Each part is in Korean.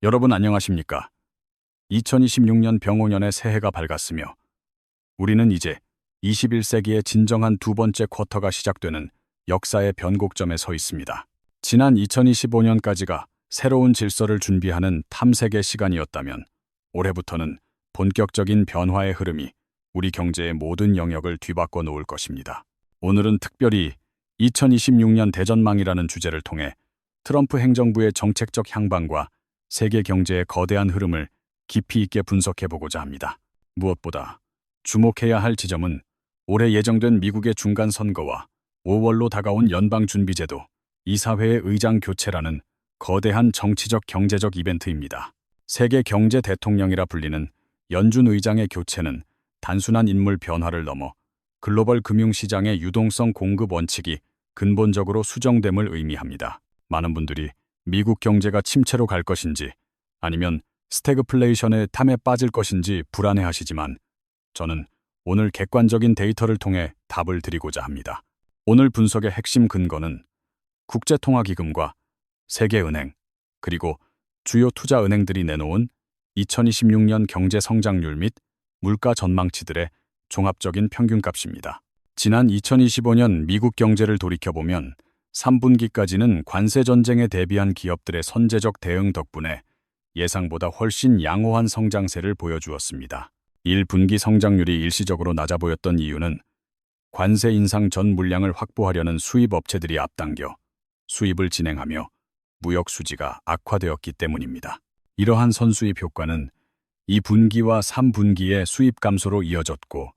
여러분 안녕하십니까? 2026년 병오년의 새해가 밝았으며 우리는 이제 21세기의 진정한 두 번째 쿼터가 시작되는 역사의 변곡점에 서 있습니다. 지난 2025년까지가 새로운 질서를 준비하는 탐색의 시간이었다면 올해부터는 본격적인 변화의 흐름이 우리 경제의 모든 영역을 뒤바꿔 놓을 것입니다. 오늘은 특별히 2026년 대전망이라는 주제를 통해 트럼프 행정부의 정책적 향방과 세계 경제의 거대한 흐름을 깊이 있게 분석해보고자 합니다. 무엇보다 주목해야 할 지점은 올해 예정된 미국의 중간 선거와 5월로 다가온 연방준비제도 이사회의 의장 교체라는 거대한 정치적 경제적 이벤트입니다. 세계 경제 대통령이라 불리는 연준 의장의 교체는 단순한 인물 변화를 넘어 글로벌 금융시장의 유동성 공급 원칙이 근본적으로 수정됨을 의미합니다. 많은 분들이 미국 경제가 침체로 갈 것인지 아니면 스태그플레이션의 탐에 빠질 것인지 불안해하시지만 저는 오늘 객관적인 데이터를 통해 답을 드리고자 합니다. 오늘 분석의 핵심 근거는 국제통화기금과 세계은행 그리고 주요 투자은행들이 내놓은 2026년 경제 성장률 및 물가 전망치들의 종합적인 평균값입니다. 지난 2025년 미국 경제를 돌이켜보면 3분기까지는 관세 전쟁에 대비한 기업들의 선제적 대응 덕분에 예상보다 훨씬 양호한 성장세를 보여주었습니다. 1분기 성장률이 일시적으로 낮아 보였던 이유는 관세 인상 전 물량을 확보하려는 수입 업체들이 앞당겨 수입을 진행하며 무역 수지가 악화되었기 때문입니다. 이러한 선수입 효과는 2분기와 3분기의 수입 감소로 이어졌고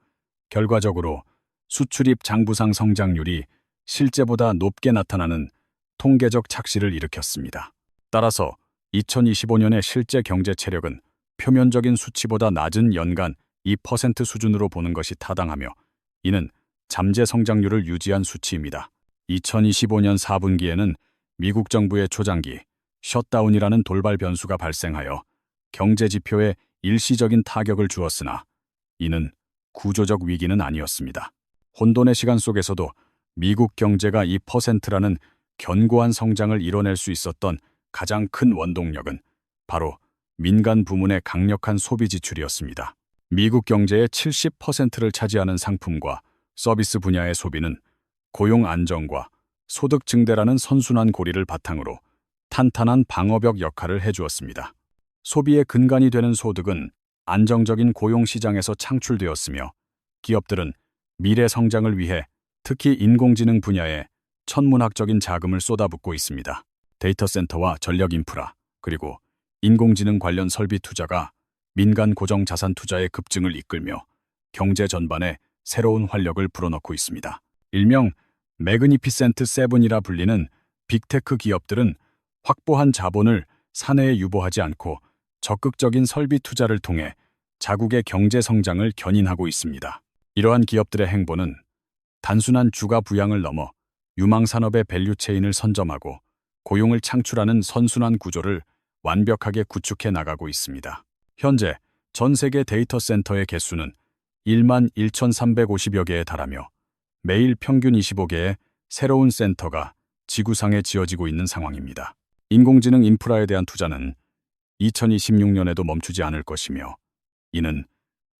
결과적으로 수출입 장부상 성장률이 실제보다 높게 나타나는 통계적 착시를 일으켰습니다. 따라서 2025년의 실제 경제 체력은 표면적인 수치보다 낮은 연간 2% 수준으로 보는 것이 타당하며 이는 잠재 성장률을 유지한 수치입니다. 2025년 4분기에는 미국 정부의 초장기 셧다운이라는 돌발 변수가 발생하여 경제 지표에 일시적인 타격을 주었으나 이는 구조적 위기는 아니었습니다. 혼돈의 시간 속에서도 미국 경제가 2%라는 견고한 성장을 이뤄낼 수 있었던 가장 큰 원동력은 바로 민간 부문의 강력한 소비 지출이었습니다. 미국 경제의 70%를 차지하는 상품과 서비스 분야의 소비는 고용 안정과 소득 증대라는 선순환 고리를 바탕으로 탄탄한 방어벽 역할을 해주었습니다. 소비의 근간이 되는 소득은 안정적인 고용 시장에서 창출되었으며 기업들은 미래 성장을 위해 특히 인공지능 분야에 천문학적인 자금을 쏟아붓고 있습니다. 데이터 센터와 전력 인프라, 그리고 인공지능 관련 설비 투자가 민간 고정 자산 투자의 급증을 이끌며 경제 전반에 새로운 활력을 불어넣고 있습니다. 일명 매그니피센트 세븐이라 불리는 빅테크 기업들은 확보한 자본을 사내에 유보하지 않고 적극적인 설비 투자를 통해 자국의 경제 성장을 견인하고 있습니다. 이러한 기업들의 행보는 단순한 주가 부양을 넘어 유망산업의 밸류체인을 선점하고 고용을 창출하는 선순환 구조를 완벽하게 구축해 나가고 있습니다. 현재 전 세계 데이터 센터의 개수는 1만 1,350여 개에 달하며 매일 평균 25개의 새로운 센터가 지구상에 지어지고 있는 상황입니다. 인공지능 인프라에 대한 투자는 2026년에도 멈추지 않을 것이며 이는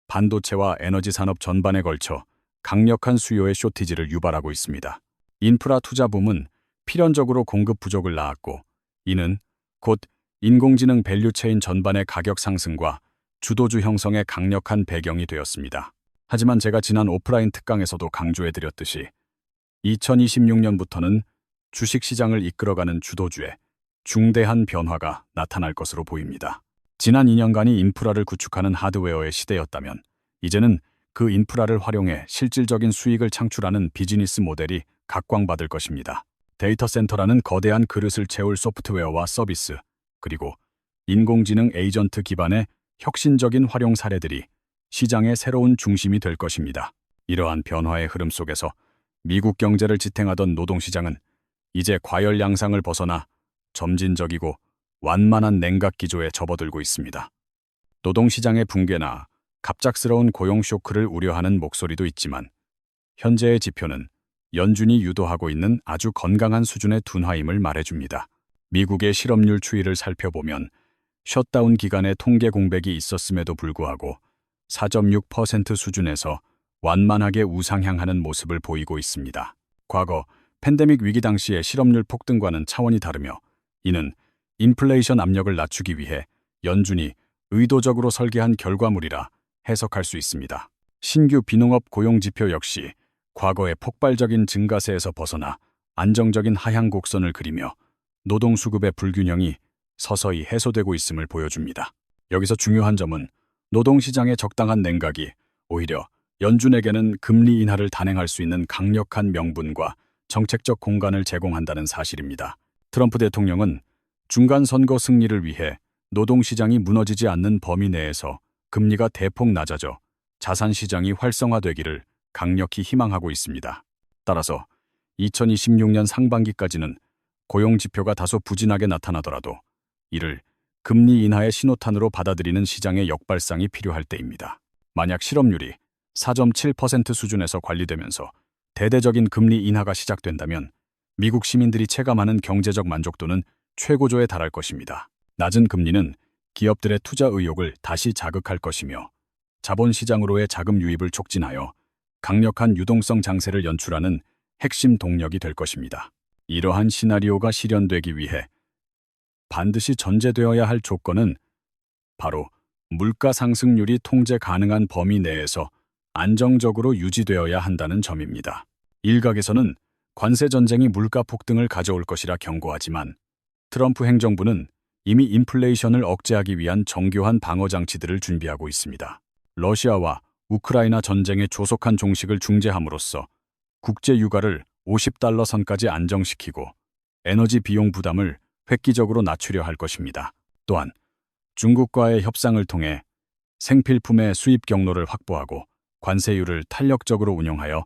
반도체와 에너지 산업 전반에 걸쳐 강력한 수요의 쇼티지를 유발하고 있습니다. 인프라 투자 붐은 필연적으로 공급 부족을 낳았고 이는 곧 인공지능 밸류체인 전반의 가격 상승과 주도주 형성의 강력한 배경이 되었습니다. 하지만 제가 지난 오프라인 특강에서도 강조해드렸듯이 2026년부터는 주식시장을 이끌어가는 주도주의 중대한 변화가 나타날 것으로 보입니다. 지난 2년간이 인프라를 구축하는 하드웨어의 시대였다면 이제는 그 인프라를 활용해 실질적인 수익을 창출하는 비즈니스 모델이 각광받을 것입니다. 데이터 센터라는 거대한 그릇을 채울 소프트웨어와 서비스, 그리고 인공지능 에이전트 기반의 혁신적인 활용 사례들이 시장의 새로운 중심이 될 것입니다. 이러한 변화의 흐름 속에서 미국 경제를 지탱하던 노동시장은 이제 과열 양상을 벗어나 점진적이고 완만한 냉각 기조에 접어들고 있습니다. 노동시장의 붕괴나 갑작스러운 고용 쇼크를 우려하는 목소리도 있지만 현재의 지표는 연준이 유도하고 있는 아주 건강한 수준의 둔화임을 말해줍니다. 미국의 실업률 추이를 살펴보면 셧다운 기간에 통계 공백이 있었음에도 불구하고 4.6% 수준에서 완만하게 우상향하는 모습을 보이고 있습니다. 과거 팬데믹 위기 당시의 실업률 폭등과는 차원이 다르며 이는 인플레이션 압력을 낮추기 위해 연준이 의도적으로 설계한 결과물이라 해석할 수 있습니다. 신규 비농업 고용 지표 역시 과거의 폭발적인 증가세에서 벗어나 안정적인 하향 곡선을 그리며 노동 수급의 불균형이 서서히 해소되고 있음을 보여줍니다. 여기서 중요한 점은 노동시장의 적당한 냉각이 오히려 연준에게는 금리 인하를 단행할 수 있는 강력한 명분과 정책적 공간을 제공한다는 사실입니다. 트럼프 대통령은 중간 선거 승리를 위해 노동시장이 무너지지 않는 범위 내에서 금리가 대폭 낮아져 자산시장이 활성화되기를 강력히 희망하고 있습니다. 따라서 2026년 상반기까지는 고용지표가 다소 부진하게 나타나더라도 이를 금리 인하의 신호탄으로 받아들이는 시장의 역발상이 필요할 때입니다. 만약 실업률이 4.7% 수준에서 관리되면서 대대적인 금리 인하가 시작된다면 미국 시민들이 체감하는 경제적 만족도는 최고조에 달할 것입니다. 낮은 금리는 기업들의 투자 의욕을 다시 자극할 것이며 자본시장으로의 자금 유입을 촉진하여 강력한 유동성 장세를 연출하는 핵심 동력이 될 것입니다. 이러한 시나리오가 실현되기 위해 반드시 전제되어야 할 조건은 바로 물가 상승률이 통제 가능한 범위 내에서 안정적으로 유지되어야 한다는 점입니다. 일각에서는 관세 전쟁이 물가 폭등을 가져올 것이라 경고하지만 트럼프 행정부는 이미 인플레이션을 억제하기 위한 정교한 방어 장치들을 준비하고 있습니다. 러시아와 우크라이나 전쟁의 조속한 종식을 중재함으로써 국제 유가를 $50 선까지 안정시키고 에너지 비용 부담을 획기적으로 낮추려 할 것입니다. 또한 중국과의 협상을 통해 생필품의 수입 경로를 확보하고 관세율을 탄력적으로 운용하여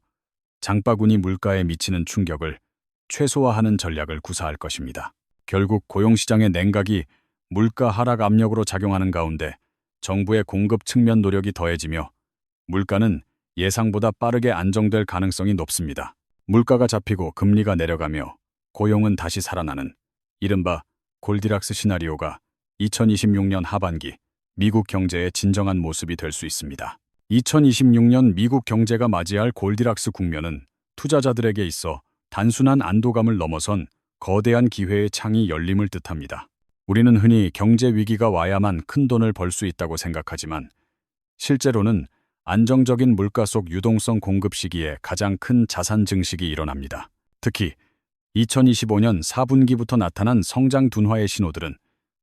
장바구니 물가에 미치는 충격을 최소화하는 전략을 구사할 것입니다. 결국 고용시장의 냉각이 물가 하락 압력으로 작용하는 가운데 정부의 공급 측면 노력이 더해지며 물가는 예상보다 빠르게 안정될 가능성이 높습니다. 물가가 잡히고 금리가 내려가며 고용은 다시 살아나는 이른바 골디락스 시나리오가 2026년 하반기 미국 경제의 진정한 모습이 될 수 있습니다. 2026년 미국 경제가 맞이할 골디락스 국면은 투자자들에게 있어 단순한 안도감을 넘어선 거대한 기회의 창이 열림을 뜻합니다. 우리는 흔히 경제 위기가 와야만 큰 돈을 벌 수 있다고 생각하지만 실제로는 안정적인 물가 속 유동성 공급 시기에 가장 큰 자산 증식이 일어납니다. 특히 2025년 4분기부터 나타난 성장 둔화의 신호들은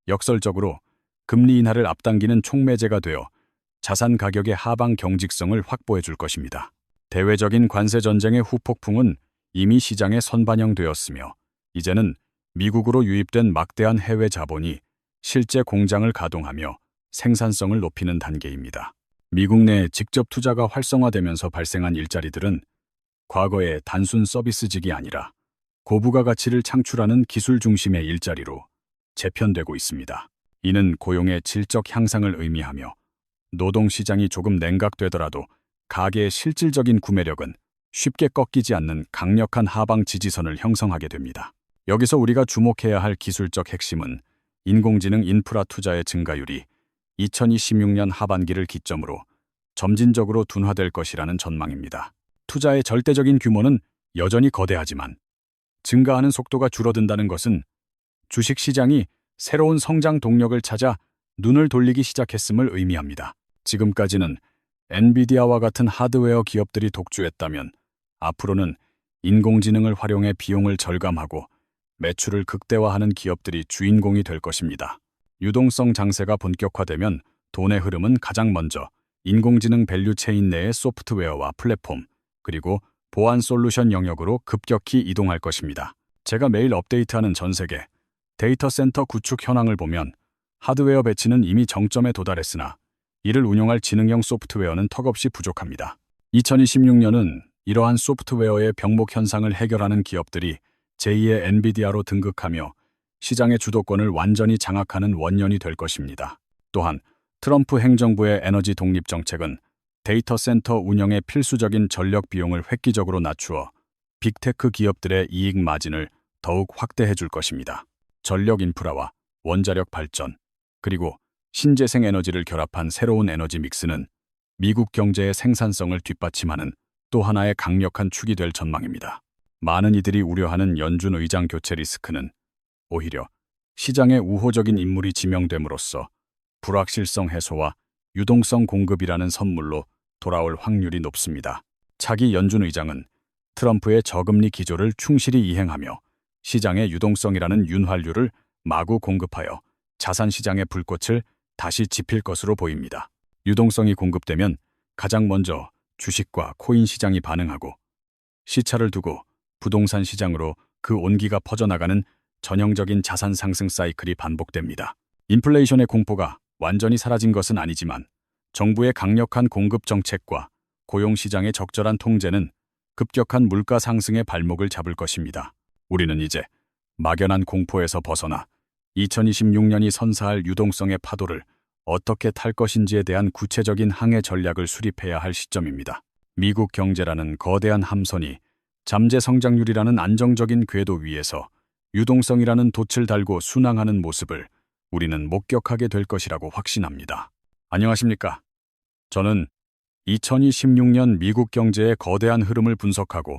역설적으로 금리 인하를 앞당기는 촉매제가 되어 자산 가격의 하방 경직성을 확보해 줄 것입니다. 대외적인 관세 전쟁의 후폭풍은 이미 시장에 선반영되었으며 이제는 미국으로 유입된 막대한 해외 자본이 실제 공장을 가동하며 생산성을 높이는 단계입니다. 미국 내 직접 투자가 활성화되면서 발생한 일자리들은 과거의 단순 서비스직이 아니라 고부가 가치를 창출하는 기술 중심의 일자리로 재편되고 있습니다. 이는 고용의 질적 향상을 의미하며 노동시장이 조금 냉각되더라도 가계의 실질적인 구매력은 쉽게 꺾이지 않는 강력한 하방 지지선을 형성하게 됩니다. 여기서 우리가 주목해야 할 기술적 핵심은 인공지능 인프라 투자의 증가율이 2026년 하반기를 기점으로 점진적으로 둔화될 것이라는 전망입니다. 투자의 절대적인 규모는 여전히 거대하지만 증가하는 속도가 줄어든다는 것은 주식시장이 새로운 성장 동력을 찾아 눈을 돌리기 시작했음을 의미합니다. 지금까지는 엔비디아와 같은 하드웨어 기업들이 독주했다면 앞으로는 인공지능을 활용해 비용을 절감하고 매출을 극대화하는 기업들이 주인공이 될 것입니다. 유동성 장세가 본격화되면 돈의 흐름은 가장 먼저 인공지능 밸류 체인 내의 소프트웨어와 플랫폼, 그리고 보안 솔루션 영역으로 급격히 이동할 것입니다. 제가 매일 업데이트하는 전 세계 데이터 센터 구축 현황을 보면 하드웨어 배치는 이미 정점에 도달했으나 이를 운용할 지능형 소프트웨어는 턱없이 부족합니다. 2026년은 이러한 소프트웨어의 병목 현상을 해결하는 기업들이 제2의 엔비디아로 등극하며 시장의 주도권을 완전히 장악하는 원년이 될 것입니다. 또한 트럼프 행정부의 에너지 독립 정책은 데이터 센터 운영의 필수적인 전력 비용을 획기적으로 낮추어 빅테크 기업들의 이익 마진을 더욱 확대해 줄 것입니다. 전력 인프라와 원자력 발전, 그리고 신재생 에너지를 결합한 새로운 에너지 믹스는 미국 경제의 생산성을 뒷받침하는 또 하나의 강력한 축이 될 전망입니다. 많은 이들이 우려하는 연준 의장 교체 리스크는 오히려 시장의 우호적인 인물이 지명됨으로써 불확실성 해소와 유동성 공급이라는 선물로 돌아올 확률이 높습니다. 차기 연준 의장은 트럼프의 저금리 기조를 충실히 이행하며 시장의 유동성이라는 윤활유를 마구 공급하여 자산 시장의 불꽃을 다시 지필 것으로 보입니다. 유동성이 공급되면 가장 먼저 주식과 코인 시장이 반응하고 시차를 두고 부동산 시장으로 그 온기가 퍼져나가는 전형적인 자산 상승 사이클이 반복됩니다. 인플레이션의 공포가 완전히 사라진 것은 아니지만 정부의 강력한 공급 정책과 고용 시장의 적절한 통제는 급격한 물가 상승의 발목을 잡을 것입니다. 우리는 이제 막연한 공포에서 벗어나 2026년이 선사할 유동성의 파도를 어떻게 탈 것인지에 대한 구체적인 항해 전략을 수립해야 할 시점입니다. 미국 경제라는 거대한 함선이 잠재 성장률이라는 안정적인 궤도 위에서 유동성이라는 돛을 달고 순항하는 모습을 우리는 목격하게 될 것이라고 확신합니다. 안녕하십니까? 저는 2026년 미국 경제의 거대한 흐름을 분석하고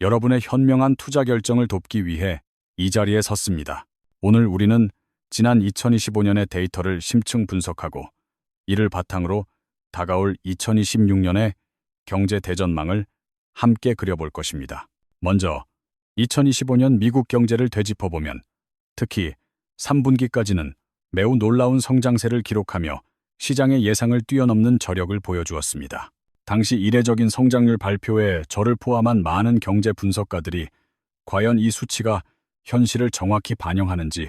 여러분의 현명한 투자 결정을 돕기 위해 이 자리에 섰습니다. 오늘 우리는 지난 2025년의 데이터를 심층 분석하고 이를 바탕으로 다가올 2026년의 경제 대전망을 함께 그려볼 것입니다. 먼저 2025년 미국 경제를 되짚어보면 특히 3분기까지는 매우 놀라운 성장세를 기록하며 시장의 예상을 뛰어넘는 저력을 보여주었습니다. 당시 이례적인 성장률 발표에 저를 포함한 많은 경제 분석가들이 과연 이 수치가 현실을 정확히 반영하는지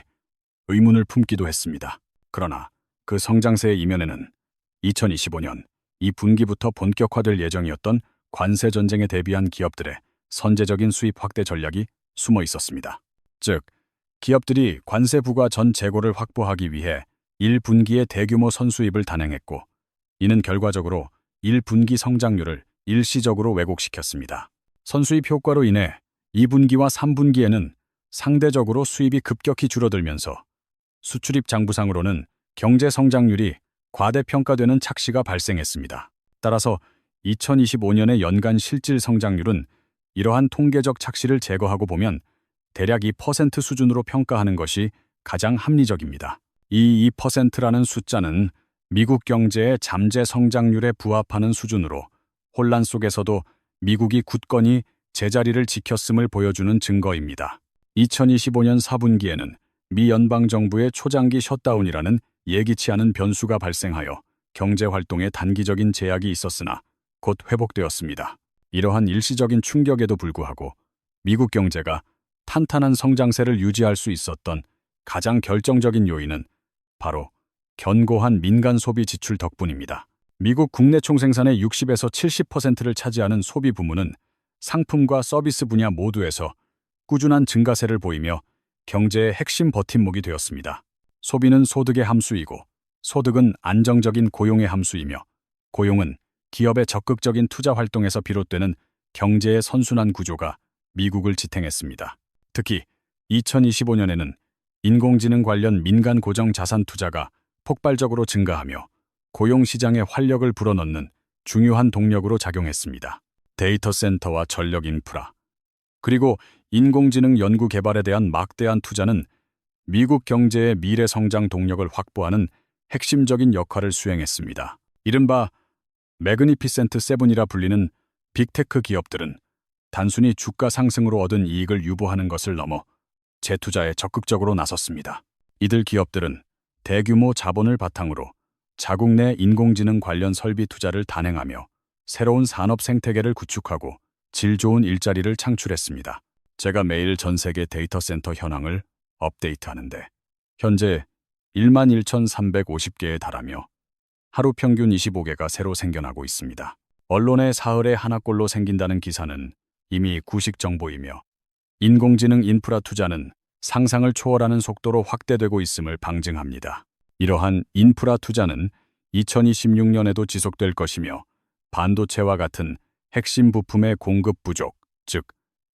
의문을 품기도 했습니다. 그러나 그 성장세의 이면에는 2025년 2분기부터 본격화될 예정이었던 관세 전쟁에 대비한 기업들의 선제적인 수입 확대 전략이 숨어 있었습니다. 즉, 기업들이 관세 부과 전 재고를 확보하기 위해 1분기에 대규모 선수입을 단행했고, 이는 결과적으로 1분기 성장률을 일시적으로 왜곡시켰습니다. 선수입 효과로 인해 2분기와 3분기에는 상대적으로 수입이 급격히 줄어들면서 수출입 장부상으로는 경제 성장률이 과대평가되는 착시가 발생했습니다. 따라서 2025년의 연간 실질 성장률은 이러한 통계적 착시를 제거하고 보면 대략 2% 수준으로 평가하는 것이 가장 합리적입니다. 이 2%라는 숫자는 미국 경제의 잠재 성장률에 부합하는 수준으로 혼란 속에서도 미국이 굳건히 제자리를 지켰음을 보여주는 증거입니다. 2025년 4분기에는 미 연방정부의 초장기 셧다운이라는 예기치 않은 변수가 발생하여 경제활동에 단기적인 제약이 있었으나 곧 회복되었습니다. 이러한 일시적인 충격에도 불구하고 미국 경제가 탄탄한 성장세를 유지할 수 있었던 가장 결정적인 요인은 바로 견고한 민간 소비 지출 덕분입니다. 미국 국내 총생산의 60에서 70%를 차지하는 소비 부문은 상품과 서비스 분야 모두에서 꾸준한 증가세를 보이며 경제의 핵심 버팀목이 되었습니다. 소비는 소득의 함수이고 소득은 안정적인 고용의 함수이며 고용은 기업의 적극적인 투자 활동에서 비롯되는 경제의 선순환 구조가 미국을 지탱했습니다. 특히 2025년에는 인공지능 관련 민간 고정 자산 투자가 폭발적으로 증가하며 고용 시장에 활력을 불어넣는 중요한 동력으로 작용했습니다. 데이터 센터와 전력 인프라, 그리고 인공지능 연구 개발에 대한 막대한 투자는 미국 경제의 미래 성장 동력을 확보하는 핵심적인 역할을 수행했습니다. 이른바 매그니피센트 세븐이라 불리는 빅테크 기업들은 단순히 주가 상승으로 얻은 이익을 유보하는 것을 넘어 재투자에 적극적으로 나섰습니다. 이들 기업들은 대규모 자본을 바탕으로 자국 내 인공지능 관련 설비 투자를 단행하며 새로운 산업 생태계를 구축하고 질 좋은 일자리를 창출했습니다. 제가 매일 전 세계 데이터 센터 현황을 업데이트하는데 현재 11,350개에 달하며 하루 평균 25개가 새로 생겨나고 있습니다. 언론의 사흘에 하나꼴로 생긴다는 기사는 이미 구식 정보이며 인공지능 인프라 투자는 상상을 초월하는 속도로 확대되고 있음을 방증합니다. 이러한 인프라 투자는 2026년에도 지속될 것이며 반도체와 같은 핵심 부품의 공급 부족, 즉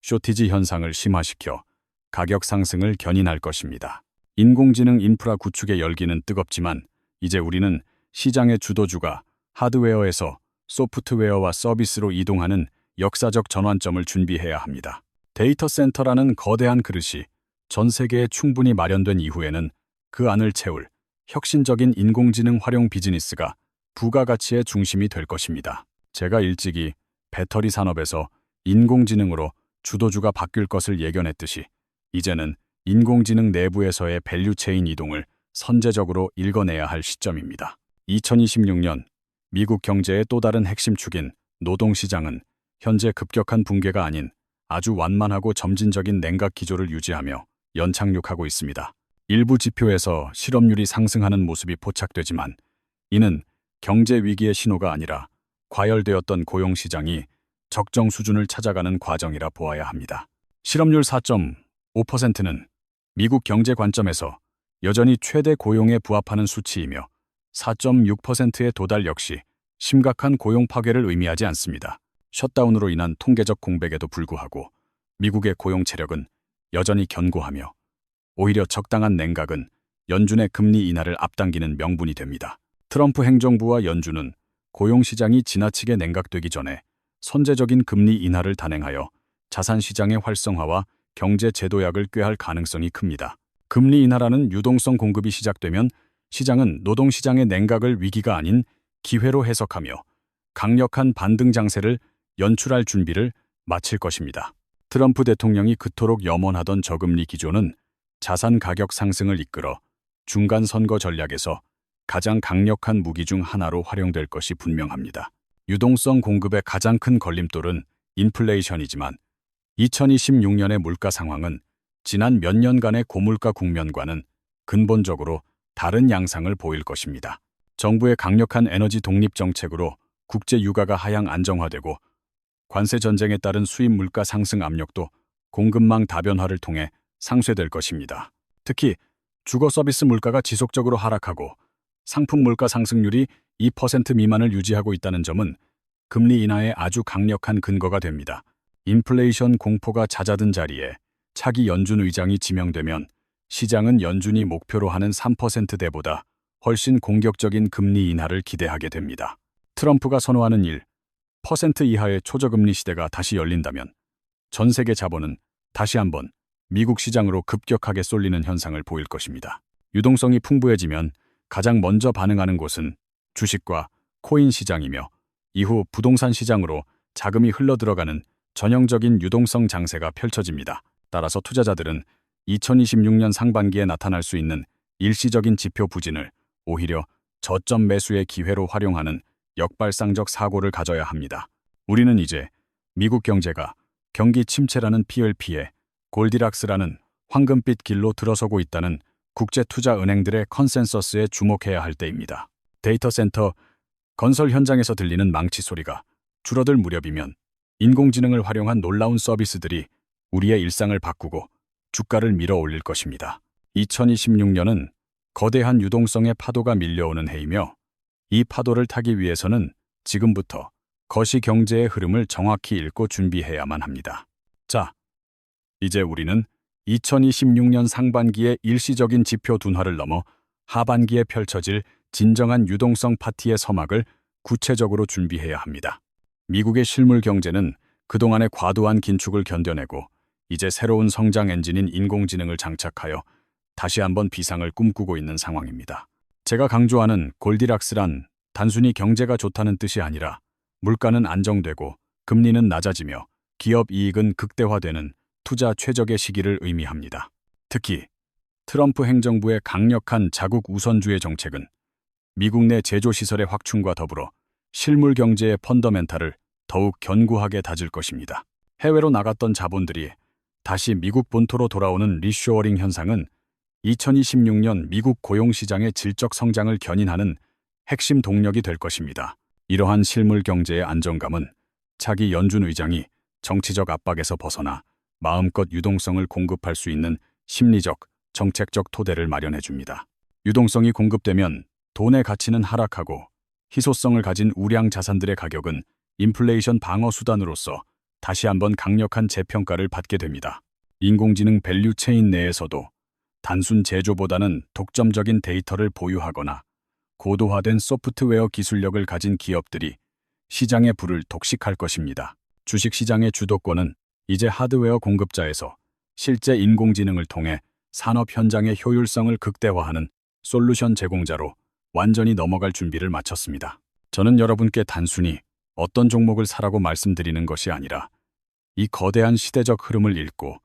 쇼티지 현상을 심화시켜 가격 상승을 견인할 것입니다. 인공지능 인프라 구축의 열기는 뜨겁지만 이제 우리는 시장의 주도주가 하드웨어에서 소프트웨어와 서비스로 이동하는 역사적 전환점을 준비해야 합니다. 데이터 센터라는 거대한 그릇이 전 세계에 충분히 마련된 이후에는 그 안을 채울 혁신적인 인공지능 활용 비즈니스가 부가가치의 중심이 될 것입니다. 제가 일찍이 배터리 산업에서 인공지능으로 주도주가 바뀔 것을 예견했듯이 이제는 인공지능 내부에서의 밸류체인 이동을 선제적으로 읽어내야 할 시점입니다. 2026년 미국 경제의 또 다른 핵심 축인 노동시장은 현재 급격한 붕괴가 아닌 아주 완만하고 점진적인 냉각 기조를 유지하며 연착륙하고 있습니다. 일부 지표에서 실업률이 상승하는 모습이 포착되지만 이는 경제 위기의 신호가 아니라 과열되었던 고용시장이 적정 수준을 찾아가는 과정이라 보아야 합니다. 실업률 4.5%는 미국 경제 관점에서 여전히 최대 고용에 부합하는 수치이며 4.6%의 도달 역시 심각한 고용 파괴를 의미하지 않습니다. 셧다운으로 인한 통계적 공백에도 불구하고 미국의 고용 체력은 여전히 견고하며 오히려 적당한 냉각은 연준의 금리 인하를 앞당기는 명분이 됩니다. 트럼프 행정부와 연준은 고용시장이 지나치게 냉각되기 전에 선제적인 금리 인하를 단행하여 자산시장의 활성화와 경제 제도약을 꾀할 가능성이 큽니다. 금리 인하라는 유동성 공급이 시작되면 시장은 노동시장의 냉각을 위기가 아닌 기회로 해석하며 강력한 반등 장세를 연출할 준비를 마칠 것입니다. 트럼프 대통령이 그토록 염원하던 저금리 기조는 자산 가격 상승을 이끌어 중간 선거 전략에서 가장 강력한 무기 중 하나로 활용될 것이 분명합니다. 유동성 공급의 가장 큰 걸림돌은 인플레이션이지만 2026년의 물가 상황은 지난 몇 년간의 고물가 국면과는 근본적으로 다른 양상을 보일 것입니다. 정부의 강력한 에너지 독립 정책으로 국제 유가가 하향 안정화되고 관세 전쟁에 따른 수입 물가 상승 압력도 공급망 다변화를 통해 상쇄될 것입니다. 특히 주거 서비스 물가가 지속적으로 하락하고 상품 물가 상승률이 2% 미만을 유지하고 있다는 점은 금리 인하에 아주 강력한 근거가 됩니다. 인플레이션 공포가 잦아든 자리에 차기 연준 의장이 지명되면 시장은 연준이 목표로 하는 3%대보다 훨씬 공격적인 금리 인하를 기대하게 됩니다. 트럼프가 선호하는 1% 이하의 초저금리 시대가 다시 열린다면 전 세계 자본은 다시 한번 미국 시장으로 급격하게 쏠리는 현상을 보일 것입니다. 유동성이 풍부해지면 가장 먼저 반응하는 곳은 주식과 코인 시장이며 이후 부동산 시장으로 자금이 흘러들어가는 전형적인 유동성 장세가 펼쳐집니다. 따라서 투자자들은 2026년 상반기에 나타날 수 있는 일시적인 지표 부진을 오히려 저점 매수의 기회로 활용하는 역발상적 사고를 가져야 합니다. 우리는 이제 미국 경제가 경기 침체라는 PLP에 골디락스라는 황금빛 길로 들어서고 있다는 국제투자은행들의 컨센서스에 주목해야 할 때입니다. 데이터 센터 건설 현장에서 들리는 망치 소리가 줄어들 무렵이면 인공지능을 활용한 놀라운 서비스들이 우리의 일상을 바꾸고 주가를 밀어 올릴 것입니다. 2026년은 거대한 유동성의 파도가 밀려오는 해이며 이 파도를 타기 위해서는 지금부터 거시 경제의 흐름을 정확히 읽고 준비해야만 합니다. 자, 이제 우리는 2026년 상반기의 일시적인 지표 둔화를 넘어 하반기에 펼쳐질 진정한 유동성 파티의 서막을 구체적으로 준비해야 합니다. 미국의 실물 경제는 그동안의 과도한 긴축을 견뎌내고 이제 새로운 성장 엔진인 인공지능을 장착하여 다시 한번 비상을 꿈꾸고 있는 상황입니다. 제가 강조하는 골디락스란 단순히 경제가 좋다는 뜻이 아니라 물가는 안정되고 금리는 낮아지며 기업 이익은 극대화되는 투자 최적의 시기를 의미합니다. 특히 트럼프 행정부의 강력한 자국 우선주의 정책은 미국 내 제조시설의 확충과 더불어 실물 경제의 펀더멘탈을 더욱 견고하게 다질 것입니다. 해외로 나갔던 자본들이 다시 미국 본토로 돌아오는 리쇼어링 현상은 2026년 미국 고용시장의 질적 성장을 견인하는 핵심 동력이 될 것입니다. 이러한 실물 경제의 안정감은 차기 연준 의장이 정치적 압박에서 벗어나 마음껏 유동성을 공급할 수 있는 심리적, 정책적 토대를 마련해 줍니다. 유동성이 공급되면 돈의 가치는 하락하고 희소성을 가진 우량 자산들의 가격은 인플레이션 방어 수단으로서 다시 한번 강력한 재평가를 받게 됩니다. 인공지능 밸류 체인 내에서도 단순 제조보다는 독점적인 데이터를 보유하거나 고도화된 소프트웨어 기술력을 가진 기업들이 시장의 불을 독식할 것입니다. 주식시장의 주도권은 이제 하드웨어 공급자에서 실제 인공지능을 통해 산업 현장의 효율성을 극대화하는 솔루션 제공자로 완전히 넘어갈 준비를 마쳤습니다. 저는 여러분께 단순히 어떤 종목을 사라고 말씀드리는 것이 아니라 이 거대한 시대적 흐름을 읽고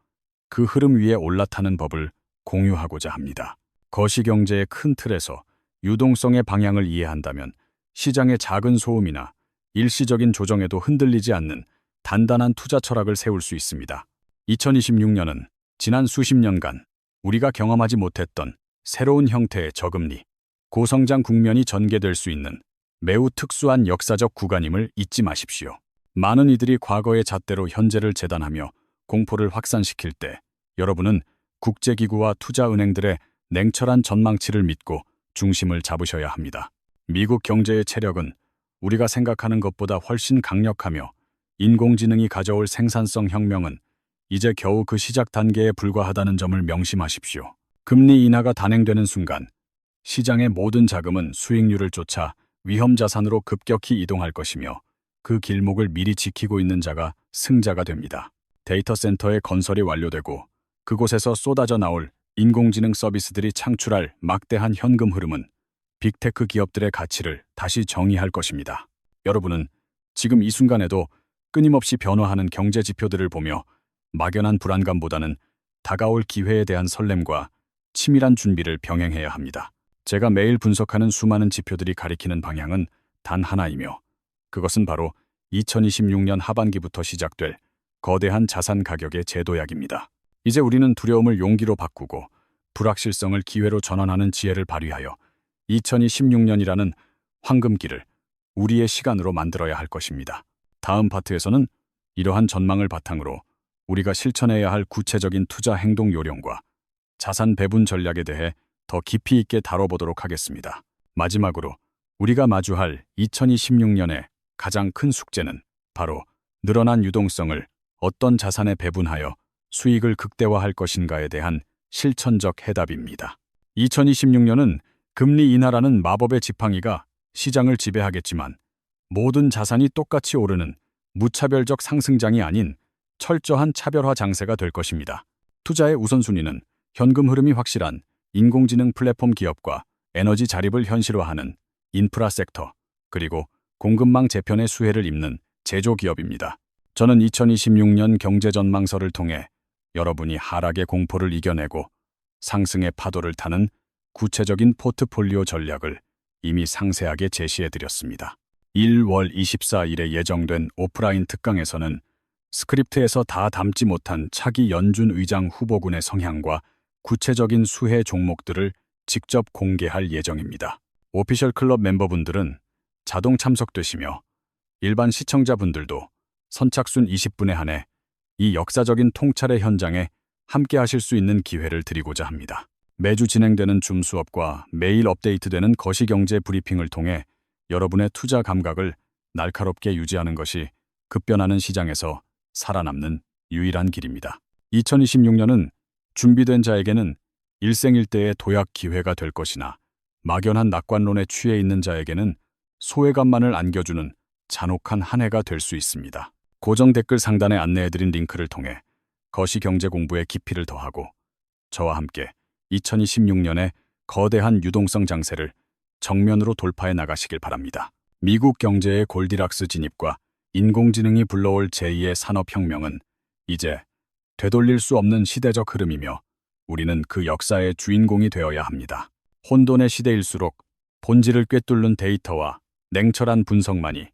그 흐름 위에 올라타는 법을 공유하고자 합니다. 거시경제의 큰 틀에서 유동성의 방향을 이해한다면 시장의 작은 소음이나 일시적인 조정에도 흔들리지 않는 단단한 투자 철학을 세울 수 있습니다. 2026년은 지난 수십 년간 우리가 경험하지 못했던 새로운 형태의 저금리, 고성장 국면이 전개될 수 있는 매우 특수한 역사적 구간임을 잊지 마십시오. 많은 이들이 과거의 잣대로 현재를 재단하며 공포를 확산시킬 때 여러분은 국제기구와 투자은행들의 냉철한 전망치를 믿고 중심을 잡으셔야 합니다. 미국 경제의 체력은 우리가 생각하는 것보다 훨씬 강력하며 인공지능이 가져올 생산성 혁명은 이제 겨우 그 시작 단계에 불과하다는 점을 명심하십시오. 금리 인하가 단행되는 순간 시장의 모든 자금은 수익률을 쫓아 위험 자산으로 급격히 이동할 것이며 그 길목을 미리 지키고 있는 자가 승자가 됩니다. 데이터 센터의 건설이 완료되고 그곳에서 쏟아져 나올 인공지능 서비스들이 창출할 막대한 현금 흐름은 빅테크 기업들의 가치를 다시 정의할 것입니다. 여러분은 지금 이 순간에도 끊임없이 변화하는 경제 지표들을 보며 막연한 불안감보다는 다가올 기회에 대한 설렘과 치밀한 준비를 병행해야 합니다. 제가 매일 분석하는 수많은 지표들이 가리키는 방향은 단 하나이며 그것은 바로 2026년 하반기부터 시작될 거대한 자산 가격의 재도약입니다. 이제 우리는 두려움을 용기로 바꾸고 불확실성을 기회로 전환하는 지혜를 발휘하여 2026년이라는 황금기를 우리의 시간으로 만들어야 할 것입니다. 다음 파트에서는 이러한 전망을 바탕으로 우리가 실천해야 할 구체적인 투자 행동 요령과 자산 배분 전략에 대해 더 깊이 있게 다뤄보도록 하겠습니다. 마지막으로 우리가 마주할 2026년의 가장 큰 숙제는 바로 늘어난 유동성을 어떤 자산에 배분하여 수익을 극대화할 것인가에 대한 실천적 해답입니다. 2026년은 금리 인하라는 마법의 지팡이가 시장을 지배하겠지만 모든 자산이 똑같이 오르는 무차별적 상승장이 아닌 철저한 차별화 장세가 될 것입니다. 투자의 우선순위는 현금 흐름이 확실한 인공지능 플랫폼 기업과 에너지 자립을 현실화하는 인프라 섹터, 그리고 공급망 재편의 수혜를 입는 제조기업입니다. 저는 2026년 경제전망서를 통해 여러분이 하락의 공포를 이겨내고 상승의 파도를 타는 구체적인 포트폴리오 전략을 이미 상세하게 제시해드렸습니다. 1월 24일에 예정된 오프라인 특강에서는 스크립트에서 다 담지 못한 차기 연준 의장 후보군의 성향과 구체적인 수혜 종목들을 직접 공개할 예정입니다. 오피셜 클럽 멤버분들은 자동 참석되시며 일반 시청자분들도 선착순 20분에 한해 이 역사적인 통찰의 현장에 함께 하실 수 있는 기회를 드리고자 합니다. 매주 진행되는 줌 수업과 매일 업데이트되는 거시경제 브리핑을 통해 여러분의 투자 감각을 날카롭게 유지하는 것이 급변하는 시장에서 살아남는 유일한 길입니다. 2026년은 준비된 자에게는 일생일대의 도약 기회가 될 것이나 막연한 낙관론에 취해 있는 자에게는 소외감만을 안겨주는 잔혹한 한 해가 될 수 있습니다. 고정 댓글 상단에 안내해드린 링크를 통해 거시경제 공부의 깊이를 더하고 저와 함께 2026년의 거대한 유동성 장세를 정면으로 돌파해 나가시길 바랍니다. 미국 경제의 골디락스 진입과 인공지능이 불러올 제2의 산업혁명은 이제 되돌릴 수 없는 시대적 흐름이며 우리는 그 역사의 주인공이 되어야 합니다. 혼돈의 시대일수록 본질을 꿰뚫는 데이터와 냉철한 분석만이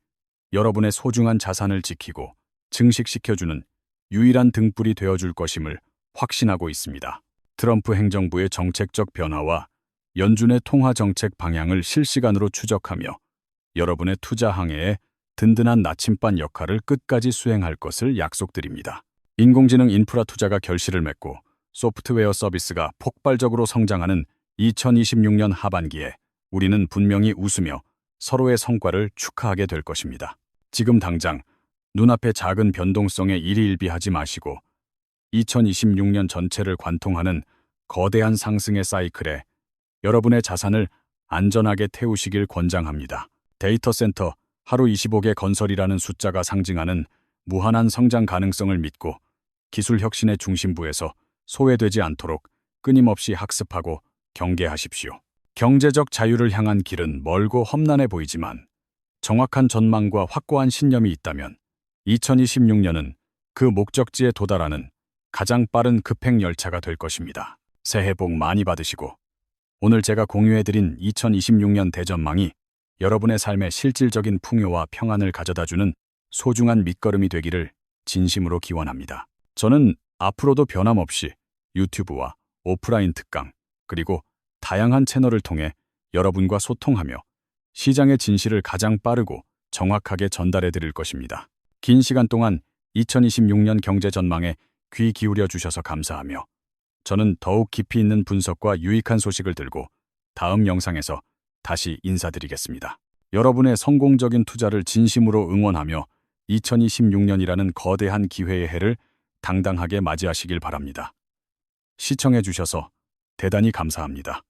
여러분의 소중한 자산을 지키고 증식시켜주는 유일한 등불이 되어줄 것임을 확신하고 있습니다. 트럼프 행정부의 정책적 변화와 연준의 통화 정책 방향을 실시간으로 추적하며 여러분의 투자 항해에 든든한 나침반 역할을 끝까지 수행할 것을 약속드립니다. 인공지능 인프라 투자가 결실을 맺고 소프트웨어 서비스가 폭발적으로 성장하는 2026년 하반기에 우리는 분명히 웃으며 서로의 성과를 축하하게 될 것입니다. 지금 당장 눈앞의 작은 변동성에 일희일비하지 마시고 2026년 전체를 관통하는 거대한 상승의 사이클에 여러분의 자산을 안전하게 태우시길 권장합니다. 데이터 센터 하루 25개 건설이라는 숫자가 상징하는 무한한 성장 가능성을 믿고 기술 혁신의 중심부에서 소외되지 않도록 끊임없이 학습하고 경계하십시오. 경제적 자유를 향한 길은 멀고 험난해 보이지만 정확한 전망과 확고한 신념이 있다면 2026년은 그 목적지에 도달하는 가장 빠른 급행 열차가 될 것입니다. 새해 복 많이 받으시고 오늘 제가 공유해드린 2026년 대전망이 여러분의 삶에 실질적인 풍요와 평안을 가져다주는 소중한 밑거름이 되기를 진심으로 기원합니다. 저는 앞으로도 변함없이 유튜브와 오프라인 특강 그리고 다양한 채널을 통해 여러분과 소통하며 시장의 진실을 가장 빠르고 정확하게 전달해 드릴 것입니다. 긴 시간 동안 2026년 경제 전망에 귀 기울여 주셔서 감사하며 저는 더욱 깊이 있는 분석과 유익한 소식을 들고 다음 영상에서 다시 인사드리겠습니다. 여러분의 성공적인 투자를 진심으로 응원하며 2026년이라는 거대한 기회의 해를 당당하게 맞이하시길 바랍니다. 시청해 주셔서 대단히 감사합니다.